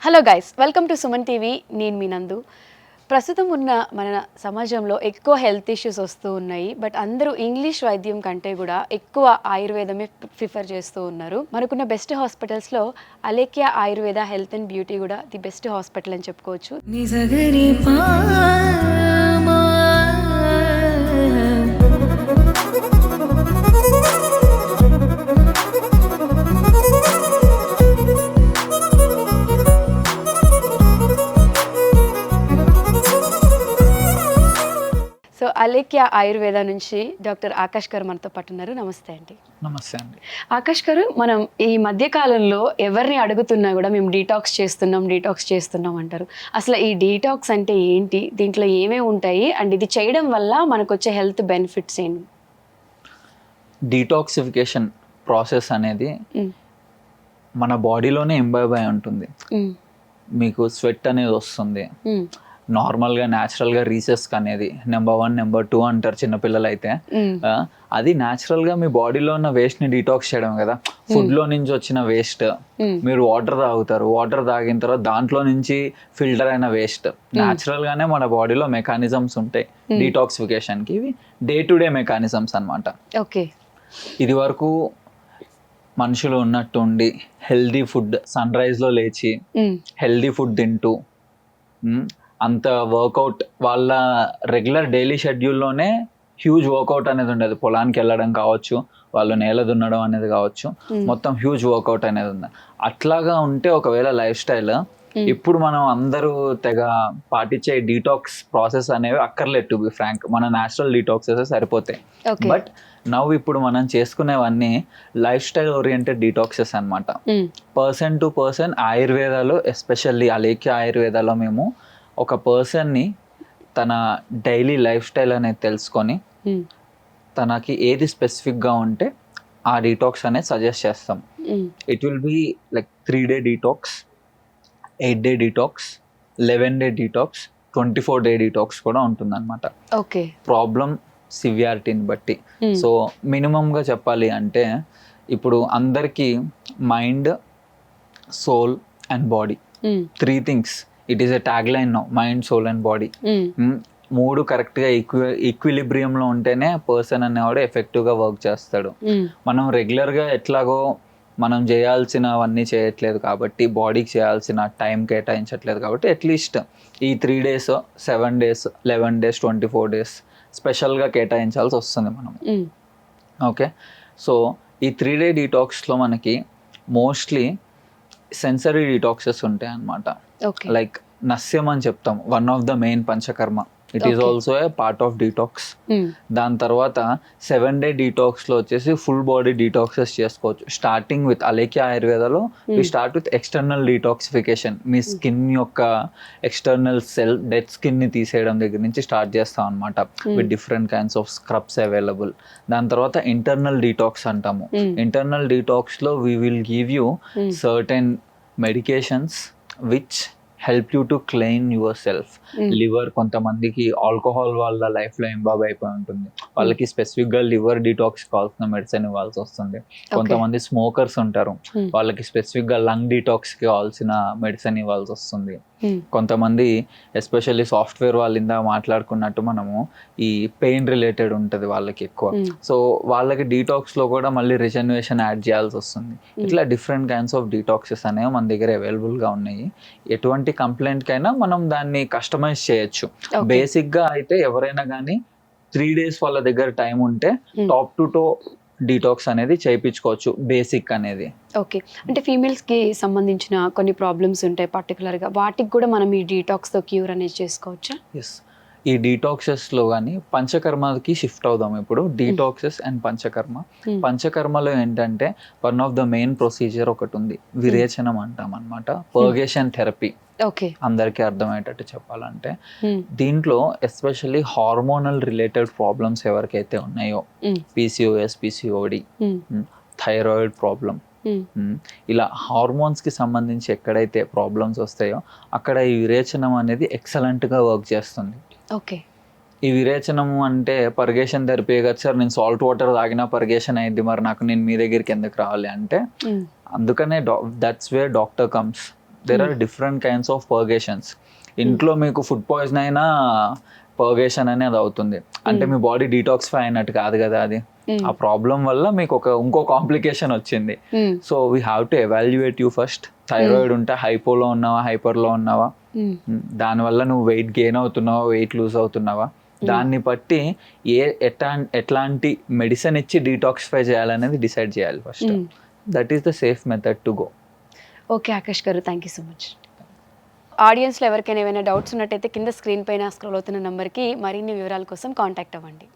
Hello guys, welcome to Suman TV. నేను మీ నందు. ప్రస్తుతం ఉన్న మన సమాజంలో ఎక్కువ హెల్త్ ఇష్యూస్ వస్తూ ఉన్నాయి. బట్ అందరూ ఇంగ్లీష్ వైద్యం కంటే కూడా ఎక్కువ ఆయుర్వేదమే ప్రిఫర్ చేస్తూ ఉన్నారు. మనకున్న బెస్ట్ హాస్పిటల్స్లో Alekhya Ayurveda health and beauty కూడా ది బెస్ట్ హాస్పిటల్ అని చెప్పుకోవచ్చు. సో అలేఖ్య ఆయుర్వేద నుంచి డాక్టర్ ఆకాష్ గారు మనతో పాటు ఉన్నారు. నమస్తే అండి. నమస్తే అండి. ఆకాష్ గారు, మనం ఈ మధ్య కాలంలో ఎవరిని అడుగుతున్నా కూడా మేము డీటాక్స్ చేస్తున్నాం అంటారు. అసలు ఈ డీటాక్స్ అంటే ఏంటి, దీంట్లో ఏమేమి ఉంటాయి, అండ్ ఇది చేయడం వల్ల మనకు వచ్చే హెల్త్ బెనిఫిట్స్ ఏంటి? డీటాక్సిఫికేషన్ ప్రాసెస్ అనేది మన బాడీలోనే ఎంబైబ్ అయి ఉంటుంది. మీకు స్వెట్ అనేది వస్తుంది. నార్మల్గా న్యాచురల్గా రీసెస్క్ అనేది నెంబర్ 1 నెంబర్ 2 అంటారు చిన్నపిల్లలు అయితే. అది న్యాచురల్గా మీ బాడీలో ఉన్న వేస్ట్ని డీటాక్స్ చేయడం కదా. ఫుడ్లో నుంచి వచ్చిన వేస్ట్, మీరు వాటర్ తాగుతారు, వాటర్ తాగిన తర్వాత దాంట్లో నుంచి ఫిల్టర్ అయిన వేస్ట్, న్యాచురల్గానే మన బాడీలో మెకానిజమ్స్ ఉంటాయి డీటాక్సిఫికేషన్కి. ఇవి డే టు డే మెకానిజమ్స్ అనమాట. ఓకే. ఇది వరకు మనుషులు ఉన్నట్టుండి హెల్దీ ఫుడ్, సన్ రైజ్లో లేచి హెల్దీ ఫుడ్ తింటూ అంత వర్కౌట్, వాళ్ళ రెగ్యులర్ డైలీ షెడ్యూల్లోనే హ్యూజ్ వర్కౌట్ అనేది ఉండేది. పొలానికి వెళ్ళడం కావచ్చు, వాళ్ళు నేల దున్నడం అనేది కావచ్చు, మొత్తం హ్యూజ్ వర్కౌట్ అనేది ఉంది. అట్లాగా ఉంటే ఒకవేళ లైఫ్ స్టైల్ ఇప్పుడు మనం అందరూ తెగ పాటించే డీటాక్స్ ప్రాసెస్ అనేవి అక్కర్లేదు. టు బి ఫ్రాంక్, మన న్యాచురల్ డీటాక్సెస్ సరిపోతాయి. బట్ నవ్వు ఇప్పుడు మనం చేసుకునేవన్నీ లైఫ్ స్టైల్ ఓరియంటెడ్ డీటాక్సెస్ అనమాట. పర్సన్ టు పర్సన్ ఆయుర్వేదాలో, ఎస్పెషల్లీ అలేఖ్య ఆయుర్వేదాలో మేము ఒక పర్సన్ని తన డైలీ లైఫ్ స్టైల్ అనేది తెలుసుకొని తనకి ఏది స్పెసిఫిక్గా ఉంటే ఆ డీటాక్స్ అనేది సజెస్ట్ చేస్తాం. It will be like 3 day detox, 8 day detox, 11 day detox, 24 day detox కూడా ఉంటుందన్నమాట. ఓకే. ప్రాబ్లం సివియారిటీని బట్టి. సో మినిమంగా చెప్పాలి అంటే ఇప్పుడు అందరికీ mind, soul and body, 3 things. It is a tag line now, mind, soul and body. 3 కరెక్ట్గా ఈక్విలిబ్రియంలో ఉంటేనే పర్సన్ అనేవాడు ఎఫెక్టివ్గా వర్క్ చేస్తాడు. మనం రెగ్యులర్గా ఎట్లాగో మనం చేయాల్సినవన్నీ చేయట్లేదు కాబట్టి, బాడీకి చేయాల్సిన టైం కేటాయించట్లేదు కాబట్టి, అట్లీస్ట్ ఈ 3 days, 7 days, 11 days, 24 days స్పెషల్గా కేటాయించాల్సి వస్తుంది మనం. ఓకే. సో ఈ 3 day డీటాక్స్లో మనకి మోస్ట్లీ సెన్సరీ డీటాక్సెస్ ఉంటాయి అన్నమాట. లైక్ నస్యం అని చెప్తాం, one of the main panchakarma. It is also a part of detox. దాని తర్వాత 7 day డీటాక్స్లో వచ్చేసి ఫుల్ బాడీ డీటాక్సెస్ చేసుకోవచ్చు. స్టార్టింగ్ విత్ అలేఖ్య ఆయుర్వేదాలో we start with external detoxification. మీ స్కిన్ యొక్క ఎక్స్టర్నల్ సెల్, డెడ్ స్కిన్ని తీసేయడం దగ్గర నుంచి స్టార్ట్ చేస్తాం అనమాట, with different kinds of scrubs available. దాని తర్వాత ఇంటర్నల్ డీటాక్స్ అంటాము. ఇంటర్నల్ డీటాక్స్లో we will give you certain medications which help you to clean yourself. Liver, కొంతమందికి ఆల్కహాల్ వాళ్ళ లైఫ్లో ఇంబాబ్ అయిపోయి ఉంటుంది, వాళ్ళకి స్పెసిఫిక్గా లివర్ డీటాక్స్ కావాల్సిన మెడిసిన్ ఇవ్వాల్సి వస్తుంది. కొంతమంది స్మోకర్స్ ఉంటారు, వాళ్ళకి స్పెసిఫిక్గా లంగ్ డీటాక్స్కి కావాల్సిన మెడిసిన్ ఇవ్వాల్సి వస్తుంది. కొంతమంది ఎస్పెషల్లీ సాఫ్ట్వేర్ వాళ్ళు ఇందా మాట్లాడుకున్నట్టు మనము ఈ పెయిన్ రిలేటెడ్ ఉంటుంది వాళ్ళకి ఎక్కువ. సో వాళ్ళకి డీటాక్స్లో కూడా మళ్ళీ రిజనరేషన్ యాడ్ చేయాల్సి వస్తుంది. ఇట్లా డిఫరెంట్ కైండ్స్ ఆఫ్ డీటాక్సెస్ అనేవి మన దగ్గర అవైలబుల్గా ఉన్నాయి. ఎటువంటి కంప్లైంట్కైనా మనం దాన్ని కస్టమైజ్ చేయొచ్చు. బేసిక్గా అయితే ఎవరైనా కానీ 3 days వాళ్ళ దగ్గర టైం ఉంటే టాప్ టు టో డీటాక్స్ అనేది చేయించుకోవచ్చు, బేసిక్ అనేది. ఓకే. అంటే ఫీమేల్స్కి సంబంధించిన కొన్ని ప్రాబ్లమ్స్ ఉంటాయి పర్టికులర్గా, వాటికి కూడా మనం ఈ డీటాక్స్తో క్యూర్ అనేది చేసుకోవచ్చా? ఎస్. ఈ డీటాక్సెస్లో కానీ పంచకర్మకి షిఫ్ట్ అవుదాం ఇప్పుడు. డీటాక్సెస్ అండ్ పంచకర్మ. పంచకర్మలో ఏంటంటే one of the main procedure ఒకటి ఉంది, విరేచనం అంటాం అనమాట, పర్గేషన్ థెరపీ. ఓకే. అందరికీ అర్థమయ్యేటట్టు చెప్పాలంటే దీంట్లో ఎస్పెషల్లీ హార్మోనల్ రిలేటెడ్ ప్రాబ్లమ్స్ ఎవరికైతే ఉన్నాయో, PCOS, PCOD, థైరాయిడ్ ప్రాబ్లం, ఇలా హార్మోన్స్కి సంబంధించి ఎక్కడైతే ప్రాబ్లమ్స్ వస్తాయో అక్కడ ఈ విరేచనం అనేది ఎక్సలెంట్గా వర్క్ చేస్తుంది. ఓకే. ఈ విరేచనము అంటే పర్గేషన్ థెరపీ కదా సార్, నేను సాల్ట్ వాటర్ తాగినా పర్గేషన్ అయింది, మరి నేను మీ దగ్గరికి ఎందుకు రావాలి అంటే అందుకనే that's where doctor comes. There are different kinds of purgations. ఇంట్లో మీకు ఫుడ్ పాయిజన్ అయినా పర్గేషన్ అనేది అవుతుంది, అంటే మీ బాడీ డీటాక్సిఫై అయినట్టు కాదు కదా అది. ఆ ప్రాబ్లం వల్ల మీకు ఇంకో కాంప్లికేషన్ వచ్చింది. So we have to evaluate you first. Thyroid ఉంటే హైపోలో ఉన్నావా, హైపర్లో ఉన్నావా, దానివల్ల నువ్వు వెయిట్ గెయిన్ అవుతున్నావా, వెయిట్ లూజ్ అవుతున్నావా, దాన్ని బట్టి ఎట్లాంటి మెడిసిన్ ఇచ్చి డీటాక్సిఫై చేయాలనేది డిసైడ్ చేయాలి first. That is the safe method to go. Okay Akash గారు, థ్యాంక్ యూ సో మచ్. ఆడియన్స్లో ఎవరికైనా ఏమైనా డౌట్స్ ఉన్నట్టయితే కింద స్క్రీన్ పైన స్క్రోల్ అవుతున్న నెంబర్కి మరిన్ని వివరాల కోసం కాంటాక్ట్ అవ్వండి.